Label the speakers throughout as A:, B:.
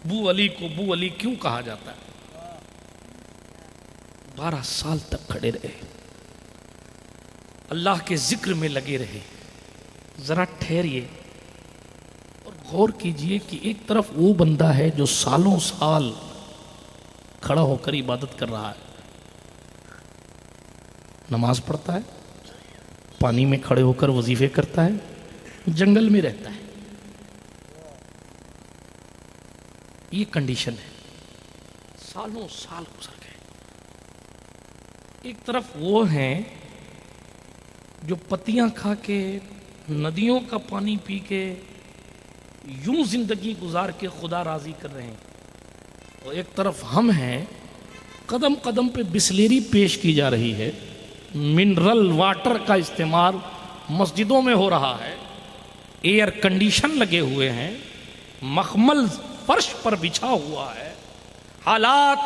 A: बू अली को बू अली क्यों कहा जाता है? 12 साल तक खड़े रहे, अल्लाह के जिक्र में लगे रहे। जरा ठहरिए और गौर कीजिए कि एक तरफ वो बंदा है जो सालों साल खड़ा होकर इबादत कर रहा है, नमाज पढ़ता है, पानी में खड़े होकर वजीफे करता है, जंगल में रहता है। ये कंडीशन है, सालों साल गुजर गए। एक तरफ वो हैं जो पत्तियां खा के, नदियों का पानी पी के यूं जिंदगी गुजार के खुदा राजी कर रहे हैं, और एक तरफ हम हैं कदम कदम पे बिस्लेरी पेश की जा रही है, मिनरल वाटर का इस्तेमाल मस्जिदों में हो रहा है, एयर कंडीशन लगे हुए हैं, मखमल फर्श पर बिछा हुआ है, हालात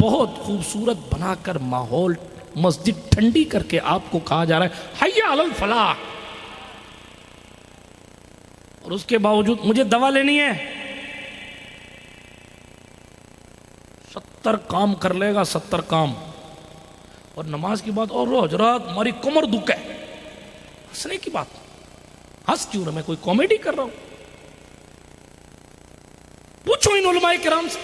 A: बहुत खूबसूरत बनाकर माहौल मस्जिद ठंडी करके आपको कहा जा रहा है हय्या अलल फलाह, और उसके बावजूद मुझे दवा लेनी है, 70 काम कर लेगा, 70 काम, और नमाज की बात और हजरात हमारी कमर दुख है। हंसने की बात, हंस क्यों रहा, मैं कोई कॉमेडी कर रहा हूं? पूछो इन उलमाए किराम से।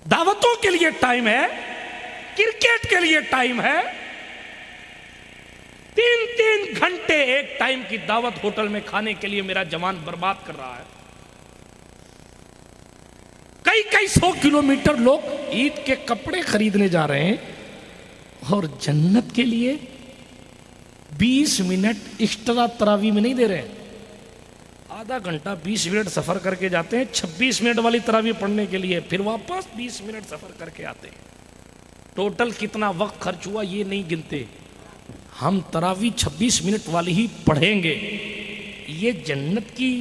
A: दावतों के लिए टाइम है, क्रिकेट के लिए टाइम है, 3-3 घंटे एक टाइम की दावत होटल में खाने के लिए मेरा जवान बर्बाद कर रहा है। कई 100 किलोमीटर लोग ईद के कपड़े खरीदने जा रहे हैं, और जन्नत के लिए 20 मिनट एक्स्ट्रा तरावी में नहीं दे रहे हैं। आधा घंटा 20 मिनट सफर करके जाते हैं 26 मिनट वाली तरावी पढ़ने के लिए, फिर वापस 20 मिनट सफर करके आते हैं। टोटल कितना वक्त खर्च हुआ ये नहीं गिनते। हम तरावी 26 मिनट वाली ही पढ़ेंगे। ये जन्नत की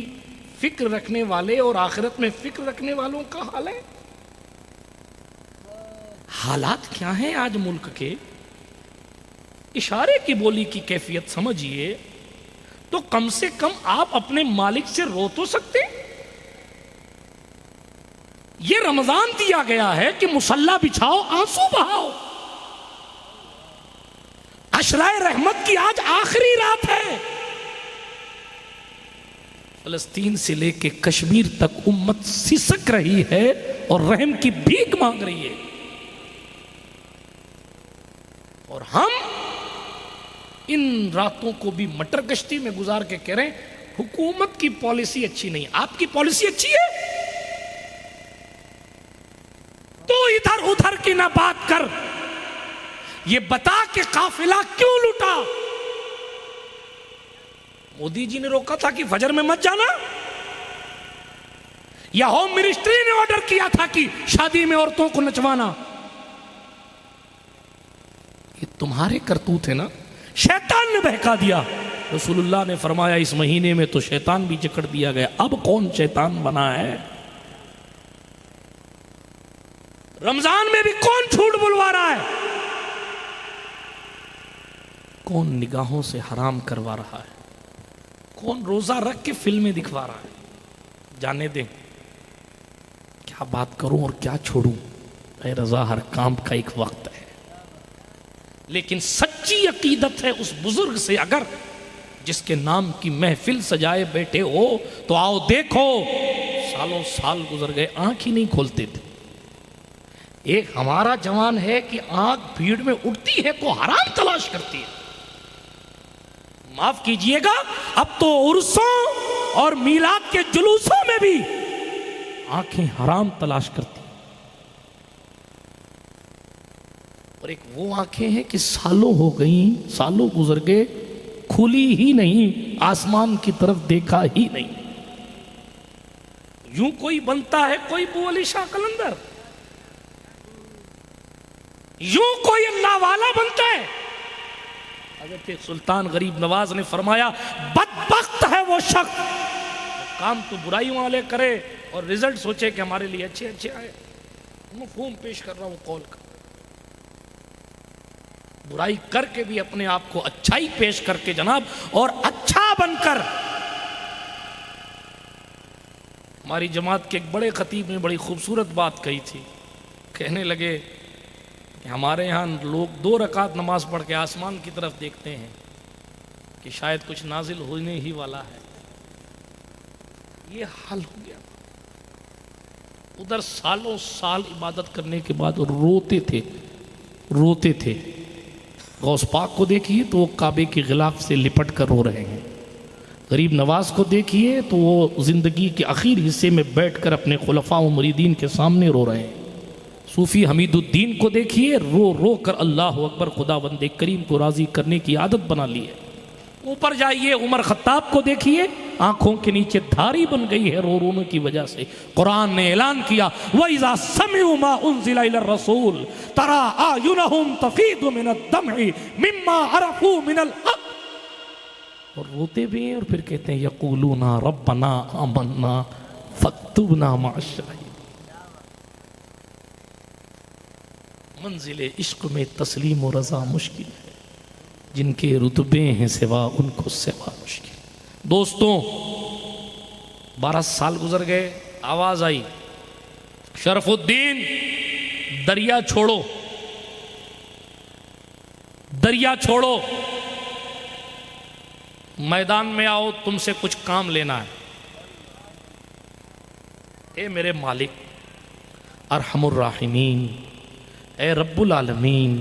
A: फिक्र रखने वाले और आखिरत में फिक्र रखने वालों का हाल है। हालात क्या हैं आज मुल्क के? इशारे की बोली की कैफियत समझिए तो कम से कम आप अपने मालिक से रो तो सकते। ये रमजान दिया गया है कि मुसल्ला बिछाओ, आंसू बहाओ। अशराए रहमत की आज आखिरी रात है। फलस्तीन से लेके कश्मीर तक उम्मत सिसक रही है और रहम की भीख मांग रही है, और हम इन रातों को भी मटर गश्ती में गुजार के कह रहे हैं हुकूमत की पॉलिसी अच्छी नहीं। आपकी पॉलिसी अच्छी है तो इधर उधर की ना बात कर, ये बता कि काफिला क्यों लुटा। मोदी जी ने रोका था कि फजर में मत जाना, या होम मिनिस्ट्री ने ऑर्डर किया था कि शादी में औरतों को नचवाना? ये तुम्हारे करतूत है ना, शैतान ने बहका दिया। रसूलुल्लाह ने फरमाया इस महीने में तो शैतान भी जकड़ दिया गया। अब कौन शैतान बना है? रमजान में भी कौन झूठ बुलवा रहा है? कौन निगाहों से हराम करवा रहा है? कौन रोजा रख के फिल्में दिखवा रहा है? जाने दें, क्या बात करूं और क्या छोड़ूं। ऐ रजा, हर काम का एक वक्त है, लेकिन सच्ची अकीदत है उस बुजुर्ग से अगर जिसके नाम की महफिल सजाए बैठे हो तो आओ देखो। सालों साल गुजर गए, आंख ही नहीं खोलते थे। एक हमारा जवान है कि आंख भीड़ में उठती है तो हराम तलाश करती है। माफ कीजिएगा, अब तो उर्सों और मीलाद के जुलूसों में भी आंखें हराम तलाश करती। और एक वो आंखें हैं कि सालों हो गई, सालों गुजर गए, खुली ही नहीं, आसमान की तरफ देखा ही नहीं। यूं कोई बनता है कोई बू अली शाह कलंदर, यूं कोई अल्लाह वाला बनता है। हज़रत सुल्तान गरीब नवाज ने फरमाया बदबख्त है वो शख्स काम तो बुराई वाले करे और रिजल्ट सोचे कि हमारे लिए अच्छे अच्छे आए। मफ़हूम पेश कर रहा हूं कौल का, बुराई करके भी अपने आप को अच्छाई पेश करके जनाब, और अच्छा बनकर हमारी जमात के एक बड़े खतीब ने बड़ी खूबसूरत बात कही थी। कहने लगे कि हमारे यहाँ लोग 2 रकात नमाज पढ़ के आसमान की तरफ देखते हैं कि शायद कुछ नाजिल होने ही वाला है। ये हाल हो गया। उधर सालों साल इबादत करने के बाद रोते थे। गौस पाक को देखिए तो वो काबे के गिलाफ से लिपट कर रो रहे हैं। गरीब नवाज को देखिए तो वो ज़िंदगी के आखिर हिस्से में बैठकर अपने खुलफा व मुरीदीन के सामने रो रहे हैं। सूफ़ी हमीदुद्दीन को देखिए, रो रो कर अल्लाह अकबर खुदावंदे करीम को राज़ी करने की आदत बना ली है। ऊपर जाइए, उमर खत्ताब को देखिए, आंखों के नीचे धारी बन गई है रो रोने की वजह से। कुरान ने ऐलान किया, वइज़ा समिउ मा उनज़िला इलर रसूल तरा आयुनहुम तफीदु मिनद दमइ मिम्मा अरफू मिनल हक़। और रोते भी हैं और फिर कहते हैं यक़ूलूना रब्बना आमन्ना फक्तुबना मअश-शाहिदीन। मंजिले इश्क में तस्लीम और रज़ा मुश्किल है, जिनके रुतबे हैं सिवा उनको सिवा मुश्किल। दोस्तों 12 साल गुजर गए, आवाज आई शरफुद्दीन दरिया छोड़ो, दरिया छोड़ो, मैदान में आओ, तुमसे कुछ काम लेना है। ए मेरे मालिक अरहमुर राहिमीन, ए रब्बुल आलमीन,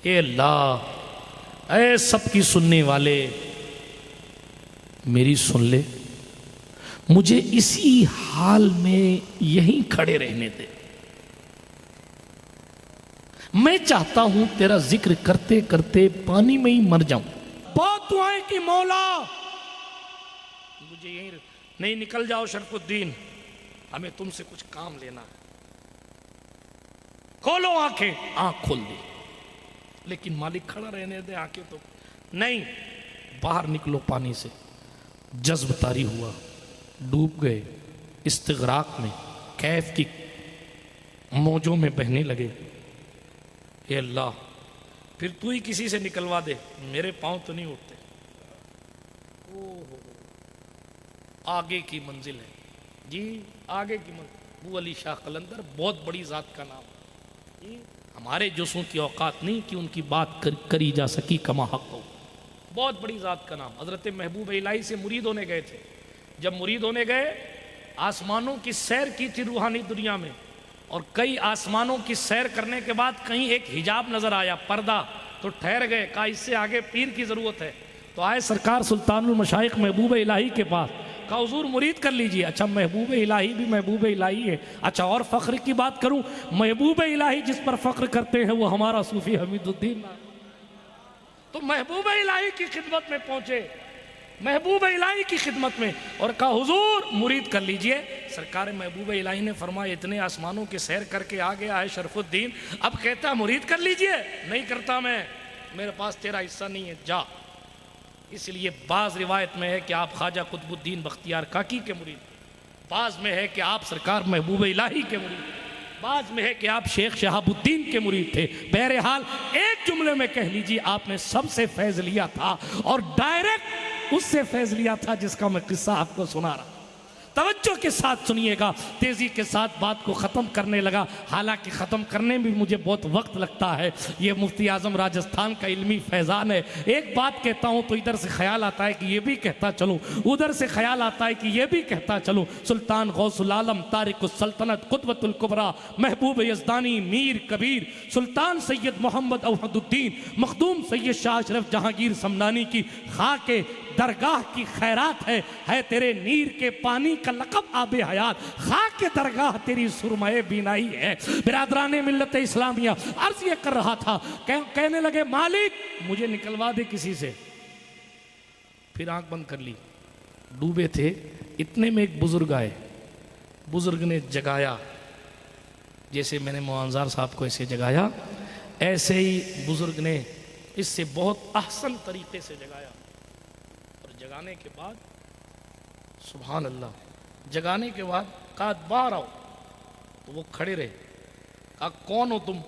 A: ए अल्लाह, ए सबकी सुनने वाले, मेरी सुन ले, मुझे इसी हाल में यहीं खड़े रहने दे। मैं चाहता हूं तेरा जिक्र करते करते पानी में ही मर जाऊं। बहुत दुआएं की मौला, मुझे यहीं नहीं, निकल जाओ शरफुद्दीन, हमें तुमसे कुछ काम लेना है। खोलो आंखें, आंख खोल दी, लेकिन मालिक खड़ा रहने दे, आंखें तो नहीं। बाहर निकलो पानी से। जज्ब तारी हुआ, डूब गए इस्तिगराक में, कैफ की मौजों में बहने लगे। हे अल्लाह, फिर तू ही किसी से निकलवा दे, मेरे पांव तो नहीं उठते। ओहो, आगे की मंजिल है जी, आगे की मंजिल। अबू अली शाह कलंदर बहुत बड़ी जात का नाम जी, हमारे जोशों की औकात नहीं कि उनकी बात करी जा सकी कमा हक हो। बहुत बड़ी जात का नाम। हजरत महबूब इलाही से मुरीद होने गए थे। जब मुरीद होने गए, आसमानों की सैर की थी रूहानी दुनिया में, और कई आसमानों की सैर करने के बाद कहीं एक हिजाब नजर आया, पर्दा, तो ठहर गए। कहा इससे आगे पीर की जरूरत है। तो आए सरकार सुल्तानुल मशाइख महबूब इलाही के पास, कहा हुजूर मुरीद कर लीजिए। अच्छा महबूब इलाही भी महबूब इलाही है। अच्छा और फख्र की बात करूं, महबूब इलाही जिस पर फख्र करते हैं वो हमारा सूफी हमीदुद्दीन। तो महबूब इलाही की खिदमत में पहुंचे, महबूब इलाही की खिदमत में, और कहा हुजूर मुरीद कर लीजिए। सरकार महबूब इलाही ने फरमाया इतने आसमानों की सैर करके आ गया है शरफुद्दीन, अब कहता मुरीद कर लीजिए। नहीं करता मैं, मेरे पास तेरा हिस्सा नहीं है, जा। इसलिए बाज रिवायत में है कि आप ख्वाजा कुतुबुद्दीन बख्तियार काकी के मुरीद, बाज में है कि आप सरकार महबूब इलाही के मुरीद, बाज में है कि आप शेख शहाबुद्दीन के मुरीद थे। बहरहाल एक जुमले में कह लीजिए आपने सबसे फैज लिया था, और डायरेक्ट उससे फैज लिया था जिसका मैं किस्सा आपको सुना रहा। तवज्जो के साथ सुनिएगा, तेजी के साथ बात को ख़त्म करने लगा। हालांकि ख़त्म करने में मुझे बहुत वक्त लगता है, ये मुफ्ती आज़म राजस्थान का इल्मी फैज़ान है। एक बात कहता हूँ तो इधर से ख्याल आता है कि ये भी कहता चलूँ, उधर से ख्याल आता है कि ये भी कहता चलूँ। सुल्तान गौसुल आलम तारिकुस सल्तनत कुतबतुल कुबरा महबूब यज़दानी मीर कबीर सुल्तान सैयद मोहम्मद अवहदुद्दीन मखदूम सैयद शाह अशरफ जहांगीर समनानी की खाके दरगाह की खैरात है तेरे नीर के पानी का लक़ब आबे हयात, खाके दरगाह तेरी सुरमए बीनाई है। बिरादराने मिल्लत इस्लामिया अर्ज ये कर रहा था, कहने लगे मालिक मुझे निकलवा दे किसी से। फिर आंख बंद कर ली, डूबे थे। इतने में एक बुजुर्ग आए, बुजुर्ग ने जगाया, जैसे मैंने मुआंजार साहब को ऐसे जगाया, ऐसे ही बुजुर्ग ने इससे बहुत अहसन तरीके से जगाया। जगाने के बाद सुभान अल्लाह, जगाने के बाद कहा बाहर आओ, तो वो खड़े रहे। कहा कौन हो तुम?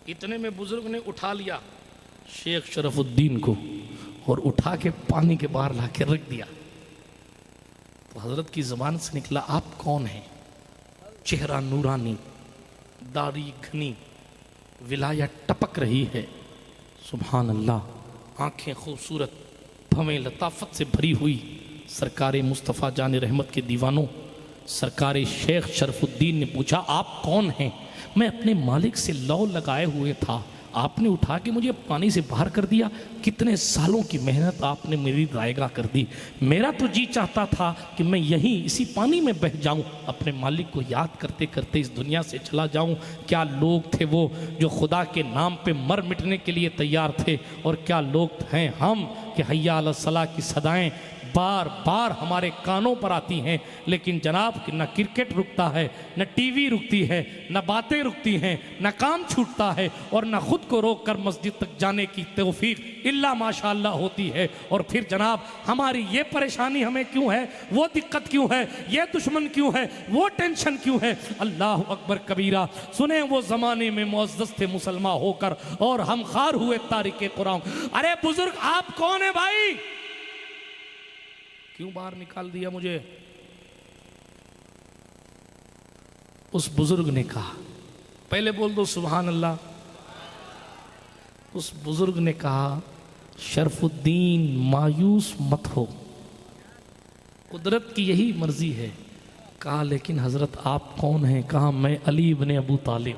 A: इतने में बुजुर्ग ने उठा लिया शेख शरफुद्दीन को और उठा के पानी के बाहर ला के रख दिया। तो हजरत की जबान से निकला, आप कौन हैं? चेहरा नूरानी, दाढ़ी घनी, विलायत टपक रही है। सुभान अल्लाह। आंखें खूबसूरत, भवें लताफत से भरी हुई। सरकार मुस्तफ़ा जान रहमत के दीवानों, सरकार शेख शरफुद्दीन ने पूछा, आप कौन हैं? मैं अपने मालिक से लौ लगाए हुए था, आपने उठा के मुझे पानी से बाहर कर दिया। कितने सालों की मेहनत आपने मेरी रायगा कर दी। मेरा तो जी चाहता था कि मैं यहीं इसी पानी में बह जाऊं, अपने मालिक को याद करते करते इस दुनिया से चला जाऊं। क्या लोग थे वो जो खुदा के नाम पे मर मिटने के लिए तैयार थे, और क्या लोग हैं हम कि हय्या अला सलाह की सदाएं बार बार हमारे कानों पर आती हैं, लेकिन जनाब न क्रिकेट रुकता है, न टीवी रुकती है, न बातें रुकती हैं, न काम छूटता है, और न खुद को रोक कर मस्जिद तक जाने की तौफीक इल्ला माशाअल्लाह होती है। और फिर जनाब हमारी ये परेशानी हमें क्यों है, वो दिक्कत क्यों है, ये दुश्मन क्यों है, वो टेंशन क्यों है? अल्लाह अकबर कबीरा। सुने वो ज़माने में मुअज़्ज़ज़ थे मुसलमान होकर, और हम खार हुए तारिके कुरान। अरे बुजुर्ग आप कौन है भाई? क्यों बाहर निकाल दिया मुझे? उस बुजुर्ग ने कहा, पहले बोल दो सुभान अल्लाह। उस बुजुर्ग ने कहा, शरफुद्दीन मायूस मत हो, कुदरत की यही मर्जी है। कहा लेकिन हजरत आप कौन हैं? कहा मैं अली इब्ने अबू तालिब।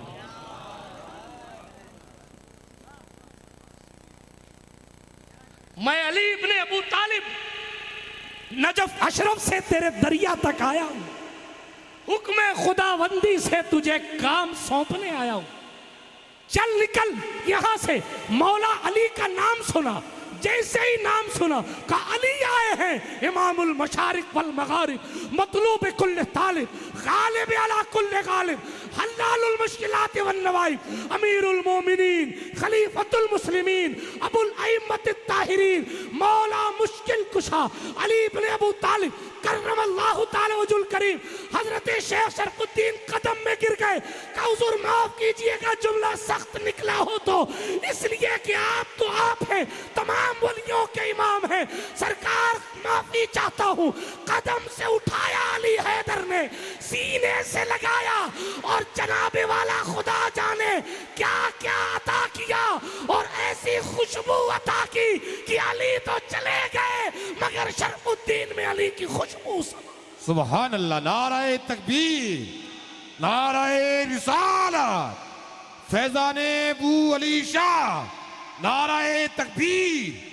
A: मैं अली इब्ने अबू तालिब नजफ अशरफ से तेरे दरिया तक आया हूं, हुक्म खुदाबंदी से तुझे काम सौंपने आया हूं। चल निकल यहां से। मौला अली का नाम सुना, जैसे ही नाम सुना का अली आए हैं, इमामुल मशारिक वल मगारिब, मतलूब कुल्ल तालिब, गालिब अला कुल्ल गालिब, हल्लालुल मुश्किलात वन नवाइब, अमीरुल मोमिनीन, खलीफतुल मुस्लिमीन, अबुल अइम्मत ताहिरीन, मौला मुश्किल कुशा अली इब्ने अबू तालिब कर्रमल्लाहु ताला वजुल करीम। हजरत शेख शरफुद्दीन कदम में गिर गए। का हुजूर माफ कीजिएगा जुमला सख्त निकला हो तो, इसलिए कि आप तो आप हैं, तमाम वलियों के इमाम हैं। सरकार माफी चाहता हूँ। कदम से उठाया अली हैदर ने, सीने से लगाया, और जनाबे वाला खुदा जाने क्या क्या अता किया, और ऐसी खुशबू अता की कि अली तो चले गए मगर शरफुद्दीन में अली की खुशबू।
B: सुभान अल्लाह। नाराए तकबीर, नाराए रिसालत, फैजाने बू अली शाह, नाराए तकबीर।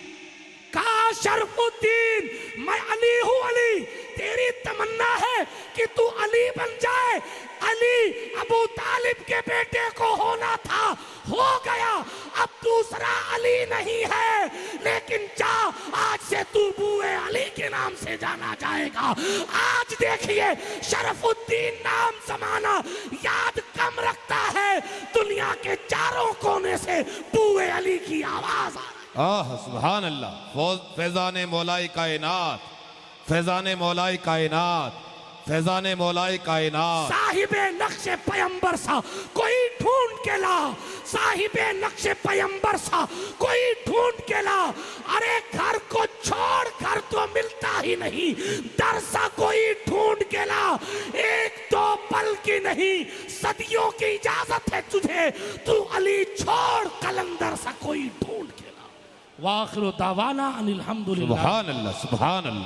A: का शरफुद्दीन मैं अली हूं अली, तेरी तमन्ना है कि तू अली बन जाए। अली अबू तालिब के बेटे को होना था, हो गया। अब दूसरा अली नहीं है, लेकिन जा आज से तू बूए अली के नाम से जाना जाएगा। आज देखिए शरफुद्दीन नाम जमाना याद कम रखता है, दुनिया के चारों कोने से बूए अली की आवाज आ रही।
B: सुभान अल्लाह। फैजाने मौलाई कायनात, फैजाने मौलाई कायनात, फैजाने मौलाई कायनात।
A: साहिबे नक्शे पैगंबर सा कोई ढूंढ के ला, साहिबे नक्शे पैगंबर सा कोई ढूंढ के ला। अरे घर को छोड़, घर तो मिलता ही नहीं, दर सा कोई ढूंढ के ला। एक दो पल की नहीं, सदियों की इजाजत है तुझे, तू अली छोड़ कलंदर सा कोई ढूंढ के ला। वाखिर दावाना अनिल हम्दुलिल्लाह।
B: सुभान अल्लाह, सुभान अल्लाह।